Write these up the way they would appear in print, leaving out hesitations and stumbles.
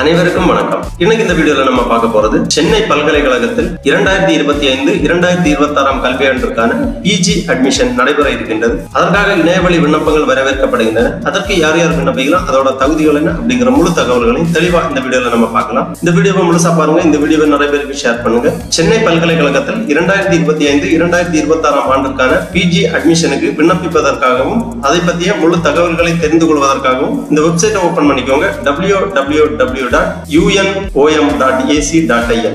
அனைவருக்கும் வணக்கம். இன்னைக்கு இந்த வீடியோல நம்ம பார்க்க போறது சென்னை பல்கலைக்கழகத்தில் 2025-2026 கல்வியாண்டிற்கான பிஜி அட்மிஷன் நடைபெற இருக்கின்றது. அதற்காக இணையவழி விண்ணப்பங்கள் வரவேற்கப்படுகின்றன. அதற்கு யார் யார் விண்ணப்பிக்கலாம், அதோட தகுதிகள் என்ன அப்படிங்கிற முழு தகவல்களையும் தெளிவா இந்த வீடியோல நம்ம பார்க்கலாம். இந்த வீடியோவை முழுசா பாருங்க. இந்த வீடியோவை நிறைய பேருக்கு ஷேர் பண்ணுங்க. சென்னை பல்கலைக்கழகத்தில் 2025-2026 ஆண்டிற்கான பிஜி அட்மிஷனுக்கு விண்ணப்பிப்பதற்காகவும் அதை பற்றிய முழு தகவல்களை தெரிந்து கொள்வதற்காகவும் இந்த வெப்சைட்டை ஓபன் பண்ணிக்கோங்க. www.unom.ac.in.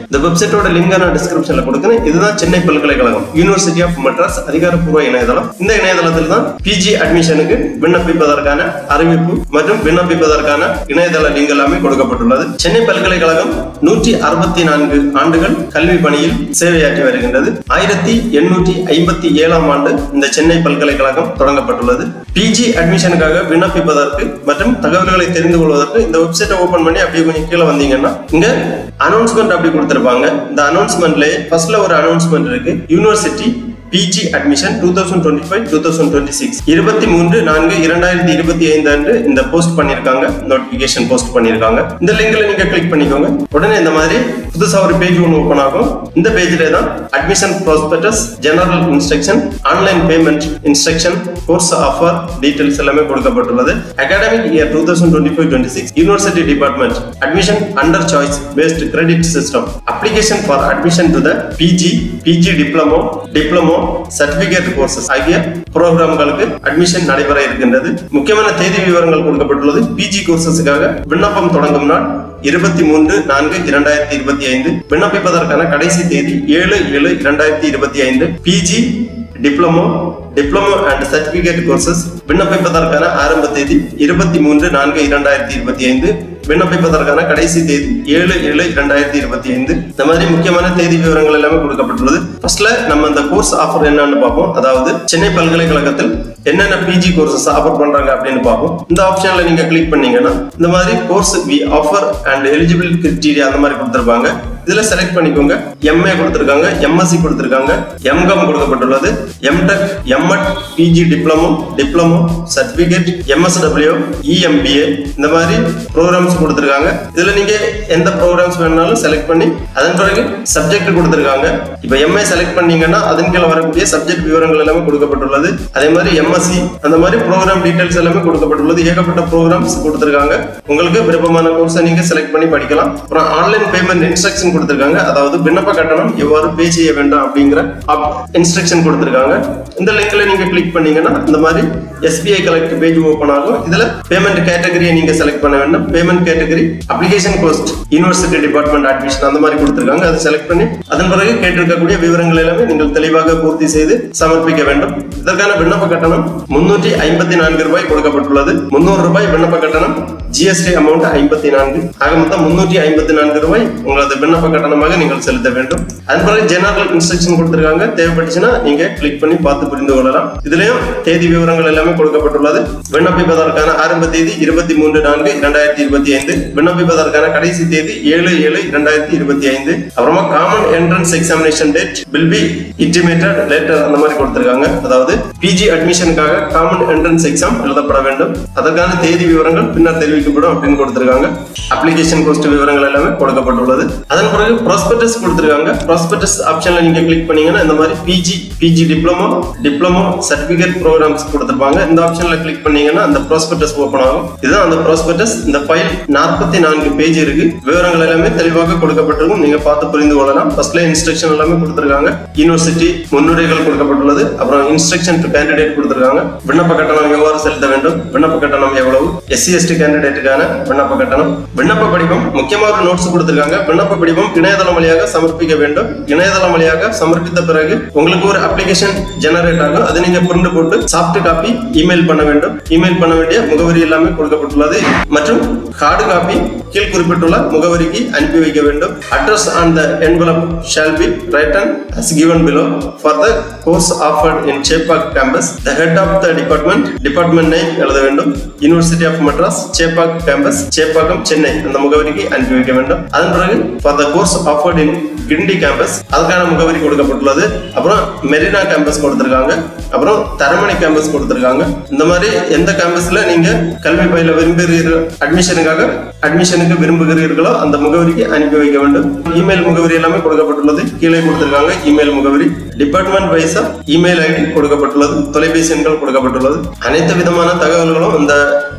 இந்த வெப்சைட்டோட லிங்க் நான் டிஸ்கிரிப்ஷன்ல கொடுக்கிறேன். இதுதான் சென்னை பல்கலைக்கழகம் யூனிவர்சிட்டி ஆஃப் மெட்ராஸ் அதிகாரப்பூர்வ இணையதளம். இந்த இணையதளத்தில் தான் பிஜி அட்மிஷனுக்கு விண்ணப்பிப்பதற்கான அறிவிப்பு மற்றும் விண்ணப்பிப்பதற்கான இணையதள லிங்க் எல்லாமே கொடுக்கப்பட்டுள்ளது. சென்னை பல்கலைக்கழகம் 164 ஆண்டுகள் கல்வி பணியில் சேவையாற்றி வருகின்றது. 1857 ஆண்டு இந்த சென்னை பல்கலைக்கழகம் தொடங்கப்பட்டுள்ளது. பிஜி அட்மிஷனுக்காக விண்ணப்பிப்பதற்கு மற்றும் தகவல்களை தெரிந்து கொள்வதற்கு இந்த வெப்சைட்டை ஓபன் பண்ணி அப்படியே கொஞ்சம் கீழே வந்தீங்கன்னா இங்க அனௌன்ஸ்மெண்ட் அப்படி கொடுத்திருப்பாங்க. இந்த அனௌன்ஸ்மெண்ட்லயே ஃபர்ஸ்ட்ல ஒரு அனௌன்ஸ்மெண்ட் இருக்கு. யூனிவர்சிட்டி பிஜி அட்மிஷன் 2025-2026 23/4/2025 அன்று இந்த போஸ்ட் பண்ணிருக்காங்க, நோட்டிபிகேஷன் போஸ்ட் பண்ணிருக்காங்க. இந்த லிங்க்ல நீங்க கிளிக் பண்ணிக்கோங்க. உடனே இந்த மாதிரி புதுசா ஒரு பேஜ் ஒன்று ஓபன் ஆகும். இந்த பேஜ்ல தான் admission prospectus, general instruction, online payment instruction, course offer details எல்லாமே கொடுக்கப்பட்டுள்ளது. Academic year 2025-26 university department admission under choice based credit system application for admission to the PG diploma certificate courses ஆகிய புரோகிராம்களுக்கு admission நடைபெற இருக்கின்றது. முக்கியமான தேதி விவரங்கள் கொடுக்கப்பட்டுள்ளது. பிஜி கோர்சஸுக்காக விண்ணப்பம் தொடங்கும் நாள் 23/4/2025. விண்ணப்பிப்பதற்கான கடைசி தேதி 7/7/2025. PG diploma and certificate courses விண்ணப்பிப்பதற்கான ஆரம்ப தேதி 23/4/2025. விண்ணப்பிப்பதற்கான கடைசி தேதி 7/7/2025. இந்த மாதிரி முக்கியமான தேதி விவரங்கள் எல்லாமே கொடுக்கப்பட்டுள்ளது. ஃபர்ஸ்ட்ல நம்ம இந்த கோர்ஸ் ஆஃபர் என்னன்னு பார்ப்போம். அதாவது சென்னை பல்கலைக்கழகத்தில் என்னென்ன பிஜி கோர்சஸ் ஆஃபர் பண்றாங்க அப்படின்னு பார்ப்போம். இந்த ஆப்ஷன்ல நீங்க கிளிக் பண்ணீங்கன்னா இந்த மாதிரி course we offer and eligible criteria அந்த மாதிரி கொடுத்திருப்பாங்க. இதுல செலக்ட் பண்ணிக்கோங்க. எம்ஏ கொடுத்திருக்காங்க, எம்எஸ்சி கொடுத்திருக்காங்க, எம்காம் கொடுக்கப்பட்டுள்ளது, MTech, MEd, PG diploma certificate, MSW, EMBA இந்த மாதிரி ப்ரோக்ராம்ஸ் கொடுத்திருக்காங்க. இதுல நீங்க எந்த ப்ரோக்ராம்ஸ் வேணாலும் செலக்ட் பண்ணி அதன் பிறகு சப்ஜெக்ட் கொடுத்திருக்காங்க. இப்ப எம்ஏ செலக்ட் பண்ணீங்கன்னா அதன் கீழே வரக்கூடிய சப்ஜெக்ட் விவரங்கள் எல்லாமே கொடுக்கப்பட்டுள்ளது. அதே மாதிரி எம்எஸ்சி அந்த மாதிரி ப்ரோக்ராம் டீடைல்ஸ் எல்லாமே கொடுக்கப்பட்டுள்ளது. ஏகப்பட்ட ப்ரோக்ராம்ஸ் கொடுத்திருக்காங்க. உங்களுக்கு விருப்பமான கோர்ஸை நீங்க செலக்ட் பண்ணி படிக்கலாம். அப்புறம் ஆன்லைன் பேமெண்ட் இன்ஸ்ட்ரக்ஷன் கொடுத்திருக்காங்க. அதாவது விண்ணப்ப கட்டணம் எவ்வாறு பே செய்ய வேண்டாம் அப்படிங்கிற இன்ஸ்ட்ரக்ஷன் கொடுத்திருக்காங்க. இந்த லிங்க்ல நீங்க கிளிக் பண்ணீங்கன்னா இந்த மாதிரி SBI கலெக்ட் பேஜ் ஓபன் ஆகும். இதுல பேமெண்ட் கேட்டகரியை நீங்க செலக்ட் பண்ண வேண்டும். Payment category application cost university department admission அந்த மாதிரி கொடுத்திருக்காங்க. அதை செலக்ட் பண்ணி அதன் பிறகு கேட்டிருக்கக்கூடிய விவரங்கள் எல்லாமே நீங்கள் தெளிவாக பூர்த்தி செய்து சமர்ப்பிக்க வேண்டும். இதற்கான விண்ணப்ப கட்டணம் 354 ரூபாய் கொடுக்கப்பட்டுள்ளது. 300 ரூபாய் விண்ணப்ப கட்டணம், ஜிஎஸ்டி அமௌண்ட் 54. ஆக மொத்தம் 354 ரூபாய் உங்களது விண்ணப்ப கட்டணமாக நீங்கள் செலுத்த வேண்டும். அதன் பிறகு ஜெனரல் இன்ஸ்ட்ரக்ஷன் கொடுத்திருக்காங்க. தேவைப்பட்டுச்சுன்னா நீங்க கிளிக் பண்ணி பார்த்து புரிந்து கொள்ளலாம். இதுலயும் தேதி விவரங்கள் எல்லாமே கொடுக்கப்பட்டுள்ளது. விண்ணப்பிப்பதற்கான ஆரம்ப தேதி 23/4/2025. விண்ணப்பிப்பதற்கான கடைசி தேதி 7/7/2025. அப்புறமா common entrance examination date will be intimated later அந்த மாதிரி கொடுத்திருக்காங்க. அதாவது பிஜி அட்மிஷனுக்காக காமன் என்ட்ரன்ஸ் எக்ஸாம் எழுதப்பட வேண்டும். அதற்கான தேதி விவரங்கள் பின்னர் தெரிவிக்கப்படும் அப்படின்னு கொடுத்திருக்காங்க. அப்ளிகேஷன் கோஸ்ட் விவரங்கள் எல்லாமே கொடுக்கப்பட்டுள்ளது. அதன் பிறகு ப்ராஸ்பெக்டஸ் கொடுத்திருக்காங்க. ப்ராஸ்பெக்டஸ் ஆப்ஷன்ல நீங்க கிளிக் பண்ணீங்கன்னா இந்த மாதிரி பிஜி டிப்ளமோ சர்டிபிகேட் ப்ரோக்ராம்ஸ் கொடுத்திருப்பாங்க. இந்த ஆப்ஷன்ல கிளிக் பண்ணீங்கன்னா அந்த ப்ராஸ்பெக்டஸ் ஓபன் ஆகும். இதுதான் அந்த ப்ராஸ்பெக்டஸ். இந்த ஃபைல் 44 பேஜ் இருக்கு. விவரங்கள் எல்லாமே தெளிவாக கொடுக்கப்பட்டிருக்கும். நீங்க பார்த்து புரிந்து கொள்ளலாம். ஃபர்ஸ்ட்ல இன்ஸ்ட்ரக்ஷன் எல்லாமே கொடுத்திருக்காங்க. யூனிவர்சிட்டி முன்னுரைகள் கொடுக்கப்பட்டுள்ளது. அப்புறம் இன்ஸ்ட்ரக்ஷன் டு கேண்டிடேட் கொடுத்திருக்காங்க. விண்ணப்ப கட்டணம் எவ்வாறு செலுத்த வேண்டும், விண்ணப்ப கட்டணம் எவ்வளவு, SC/ST கேண்டிடேட்டுக்கான விண்ணப்ப கட்டணம், விண்ணப்ப படிவம், முக்கியமான ஒரு நோட்ஸ் கொடுத்திருக்காங்க. விண்ணப்ப படிவம் இணையதளம் வழியாக சமர்ப்பிக்க வேண்டும். இணையதளம் வழியாக சமர்ப்பித்த பிறகு உங்களுக்கு ஒரு அப்ளிகேஷன் ஜெனரேட் ஆகும். அதை நீங்க பிரிண்ட் போட்டு சாஃப்ட் காப்பி இமெயில் பண்ண வேண்டும். இமெயில் பண்ண வேண்டிய முகவரி எல்லாமே கொடுக்கப்பட்டுள்ளது. மற்றும் ஹார்டு காப்பி கீழ் குறிப்பிட்டுள்ள முகவரிக்கு அனுப்பி வைக்க வேண்டும். Address on the envelope shall be written as given below for the course offered in Chepauk campus. The head of the department name எழுத வேண்டும். University of Madras Chepauk campus, Chepauk, Chennai அந்த முகவரிக்கு அனுப்பி வைக்க வேண்டும். அதன் பிறகு for the course offered in Guindy campus அதுக்கான முகவரி கொடுக்கப்பட்டுள்ளது. அப்புறம் மெரினா கேம்பஸ் கொடுத்திருக்காங்க. அப்புறம் தரமணி கேம்பஸ் கொடுத்திருக்காங்க. இந்த மாதிரி எந்த கேம்பஸ்ல நீங்க கல்வி பயில விரும்புகிறீர்கள், அட்மிஷனுக்கு விரும்புகிறீர்களோ அந்த முகவரிக்கு அனுப்பி வைக்க வேண்டும். இமெயில் முகவரி எல்லாமே கொடுக்கப்பட்டுள்ளது. கீழே கொடுத்திருக்காங்க இமெயில் முகவரி. டிபார்ட்மெண்ட் வைஸா இமெயில் ஐடி கொடுக்கப்பட்டுள்ளது. தொலைபேசி எண்கள் கொடுக்கப்பட்டுள்ளது. அனைத்து விதமான தகவல்களும் இந்த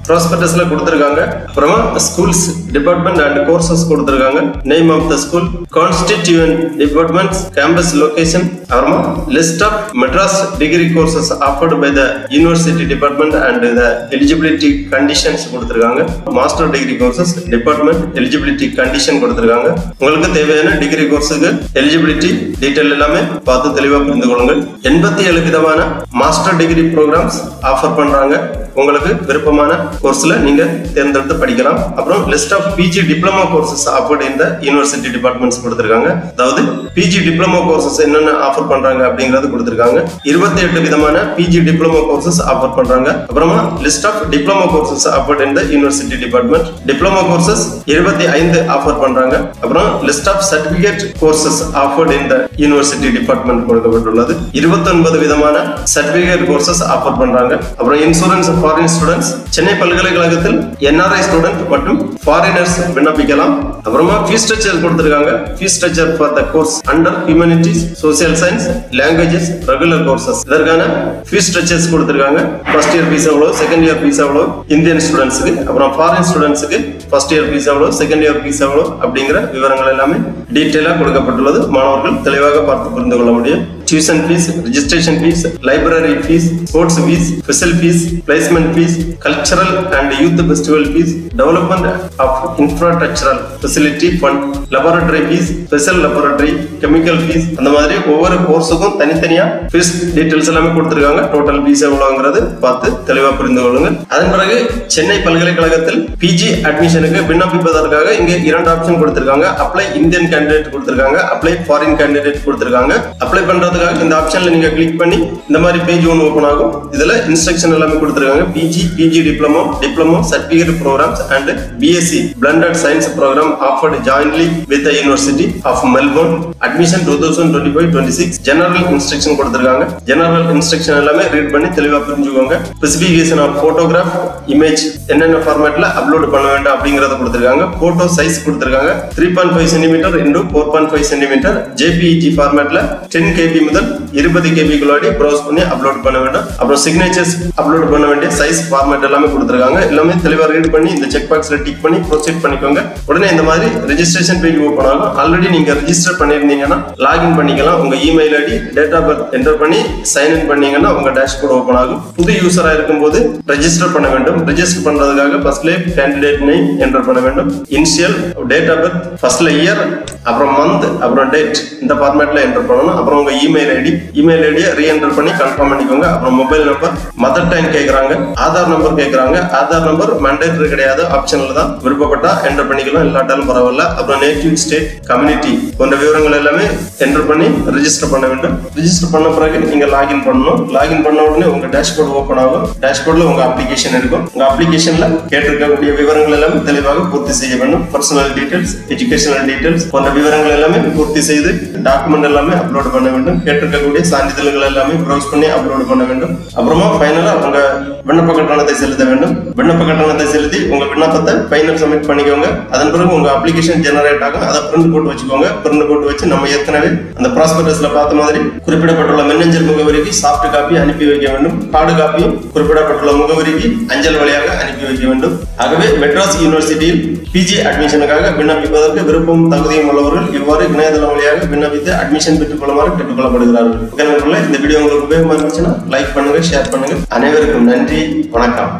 ப்ராஸ்பெக்டஸ்ல கொடுத்திருக்காங்க. அப்புறமா ஸ்கூல்ஸ் டிபார்ட்மெண்ட் அண்ட் கோர்சஸ் கொடுத்திருக்காங்க. Name of the school, constituent departments, campus location, அப்புறமா list of Madras degree courses offered by the university department and the eligibility conditions கொடுத்திருக்காங்க. Master degree courses department eligibility condition கொடுத்திருக்காங்க. உங்களுக்கு தேவையான degree கோர்ஸுக்கு eligibility detail எல்லாமே பார்த்து தெளிவா புரிந்து கொள்ளுங்கள். 87 விதமான மாஸ்டர் டிகிரி ப்ரோக்ராம்ஸ் ஆஃபர் பண்றாங்க. உங்களுக்கு விருப்பமான கோர்ஸ்ல நீங்க தேர்ந்தெடுத்து படிக்கலாம். அப்புறம் list of PG diploma courses offered in the university departments கொடுத்திருக்காங்க. அதாவது பிஜி டிப்ளமோ கோர்சஸ் என்னென்ன ஆஃபர் பண்றாங்க அப்படிங்கறது கொடுத்திருக்காங்க. 28 விதமான பிஜி டிப்ளமோ கோர்சஸ் ஆஃபர் பண்றாங்க. அப்புறமா list of diploma courses offered in the university department. Diploma courses 25 offer பண்றாங்க. அப்புறம் list of certificate courses offered in the university department கொடுக்கப்பட்டுள்ளது. 29 விதமான சர்டிபிகேட் கோர்சஸ் ஆஃபர் பண்றாங்க. அப்புறம் இன்சூரன்ஸ் ஃபாரின் ஸ்டூடெண்ட்ஸ், சென்னை பல்கலைக்கழகத்தில் NRI student மற்றும் ஃபாரினர்ஸ் விண்ணப்பிக்கலாம். அப்புறமா ஃபீஸ் ஸ்ட்ரக்சர் கொடுத்திருக்காங்க. Fees structure for the course under humanities, social science, languages, regular courses இதற்கான ஃபீஸ் ஸ்ட்ரக்சர்ஸ் கொடுத்திருக்காங்க. ஃபர்ஸ்ட் இயர் ஃபீஸ் எவ்வளவு, செகண்ட் இயர் ஃபீஸ் எவ்வளவு இந்தியன் ஸ்டூடெண்ட்ஸ்க்கு, அப்புறம் ஃபாரின் ஸ்டூடெண்ட்ஸ்க்கு ஃபர்ஸ்ட் இயர் ஃபீஸ் எவ்வளவு, செகண்ட் இயர் ஃபீஸ் எவ்வளவு அப்படிங்கிற விவரங்கள் எல்லாமே டீடைலா கொடுக்கப்பட்டுள்ளது. மாணவர்கள் தெளிவாக பார்த்து புரிந்து கொள்ள முடியும். Tuition fees, registration fees, library fees, sports fees, special fees, placement fees, cultural and youth festival fees, development of infrastructural facility fund, laboratory fees, special laboratory, chemical fees, அந்த மாதிரி ஒவ்வொரு கோர்ஸுக்கும் தனித்தனியா ஃபீஸ் டீடைல்ஸ் எல்லாமே கொடுத்திருக்காங்க. டோட்டல் ஃபீஸ் எவ்வளவுங்கிறது பார்த்து தெளிவா புரிந்து கொள்ளுங்க. அதன் பிறகு சென்னை பல்கலைக்கழகத்தில் பிஜி அட்மிஷனுக்கு விண்ணப்பிப்பதற்காக இங்க 2 ஆப்ஷன் கொடுத்திருக்காங்க. அப்ளை இந்தியன் கேண்டிடேட் கொடுத்திருக்காங்க, அப்ளை ஃபாரின் கேண்டிடேட் கொடுத்திருக்காங்க. அப்ளை பண்றது இந்த ஆப்ஷன்ல நீங்க கிளிக் பண்ணி இந்த மாதிரி பேஜ் ஒன்று ஓபன் ஆகும். இதுல இன்ஸ்ட்ரக்ஷன் எல்லாமே கொடுத்திருக்காங்க. PG diploma certificate programmes and BSc blended science programme offered jointly with the university of Melbourne. Admission 2025-26 general instruction கொடுத்திருக்காங்க. ஜெனரல் இன்ஸ்ட்ரக்ஷன் எல்லாமே ரீட் பண்ணி தெளிவா புரிஞ்சுக்கோங்க. ஸ்பெசிஃபிகேஷன் ஆஃப் போட்டோகிராஃப், இமேஜ் என்னென்ன ஃபார்மேட்ல அப்லோட் பண்ண வேண்டும் அப்படிங்கறத கொடுத்திருக்காங்க. போட்டோ சைஸ் கொடுத்திருக்காங்க. 3.5 cm into 4.5 cm JPEG ஃபார்மேட்ல 10 KB முதல் 20 KB குள்ளாடி ப்ரௌஸ் பண்ணி அப்லோட் பண்ண வேண்டும். அப்புறம் சிக்னேச்சர்ஸ் அப்லோட் பண்ண வேண்டிய சைஸ் ஃபார்மேட் எல்லாமே கொடுத்திருக்காங்க. எல்லாமே தெளிவா ரீட் பண்ணி இந்த செக் பாக்ஸ்ல டிக் பண்ணி ப்ரோசீட் பண்ணிக்கோங்க. உடனே இந்த மாதிரி ரெஜிஸ்ட்ரேஷன் பேஜ் ஓபன் ஆகும். ஆல்ரெடி நீங்க ரெஜிஸ்டர் பண்ணிருந்தீங்கன்னா லாகின் பண்ணிக்கலாம். உங்க email ID, date of birth enter பண்ணி சைன் இன் பண்ணீங்கன்னா உங்க டேஷ்போர்ட் ஓபன் ஆகும். புது யூசரா இருக்கும்போது ரெஜிஸ்டர் பண்ண வேண்டும். ரெஜிஸ்டர் பண்றதுக்காக ஃபர்ஸ்ட்ல கேண்டிடேட் நேம் என்டர் பண்ண வேண்டும். இனிஷியல், டேட் ஆஃப் பர்த், ஃபர்ஸ்ட்ல இயர், அப்புறம் மந்த், அப்புறம் டேட் இந்த ஃபார்மேட்ல என்டர் பண்ணணும். அப்புறம் உங்க இமெயில் ஐடியை ரீஎன்டர் பண்ணி கன்ஃபார்ம் பண்ணிக்கோங்க. அப்புறம் மொபைல் நம்பர், மதர் டைம் கேக்குறாங்க, ஆதார் நம்பர் கேக்குறாங்க. ஆதார் நம்பர் மேண்டேட்டரி கிடையாது, ஆப்ஷனல் தான். விருப்பப்பட்டா என்டர் பண்ணிக்கலாம், இல்லாட்டாலும் பரவாயில்ல. அப்புறம் நேட்டிவ் ஸ்டேட், கம்யூனிட்டி போன்ற விவரங்கள் எல்லாமே என்டர் பண்ணி ரெஜிஸ்டர் பண்ண வேண்டும். ரெஜிஸ்டர் பண்ண பிறகு நீங்க லாகின் பண்ணணும். லாகின் பண்ண உடனே உங்க டேஷ்போர்ட் ஓபன் ஆகும். டேஷ்போர்ட்ல உங்க அப்ளிகேஷன் இருக்கும். உங்க அப்ளிகேஷன்ல கேட்டிருக்கக்கூடிய விவரங்கள் எல்லாமே தெளிவாக பூர்த்தி செய்ய வேண்டும். பர்சனல் டீடைல்ஸ், எஜுகேஷனல் டீடைல்ஸ் போன்ற விவரங்கள் எல்லாமே பூர்த்தி செய்து டாக்குமெண்ட் எல்லாமே அப்லோட் பண்ண வேண்டும். கேட்டிருக்கக்கூடிய சான்றிதழ்கள் எல்லாமே ப்ரௌஸ் பண்ணி அப்லோட் பண்ண வேண்டும். அப்புறமா ஃபைனலா உங்க விண்ணப்ப கட்டணத்தை செலுத்த வேண்டும். விண்ணப்ப கட்டணத்தை செலுத்தி உங்க விண்ணப்பத்தை ஃபைனல் சப்மிட் பண்ணிக்கோங்க. அதன் பிறகு உங்க அப்ளிகேஷன் ஜெனரேட் ஆகும். அதை பிரிண்ட் போட்டு வச்சுக்கோங்க. பிரிண்ட் போட்டு வச்சு நம்ம ஏற்கனவே அந்த ப்ராஸ்பெக்டஸ்ல பார்த்த மாதிரி குறிப்பிடப்பட்டுள்ள மின்னஞ்சல் முகவரிக்கு சாஃப்ட் காப்பி அனுப்பி வைக்க வேண்டும். ஹார்டு காப்பியும் குறிப்பிடப்பட்டுள்ள முகவரிக்கு அஞ்சல் வழியாக அனுப்பி வைக்க வேண்டும். ஆகவே மெட்ராஸ் யூனிவர்சிட்டியில் பிஜி அட்மிஷனுக்காக விண்ணப்பிப்பதற்கு விருப்பம் தகுதியும் உள்ளவர்கள் இவ்வாறு இணையதளம் வழியாக விண்ணப்பித்து அட்மிஷன் பெற்றுக் கொள்ளுமாறு கேட்டுக்கொள்ளப்படுகிறார்கள். இந்த வீடியோ உங்களுக்கு உபயோகமா இருந்துச்சுன்னா லைக் பண்ணுங்க, ஷேர் பண்ணுங்க. அனைவருக்கும் நன்றி, வணக்கம்.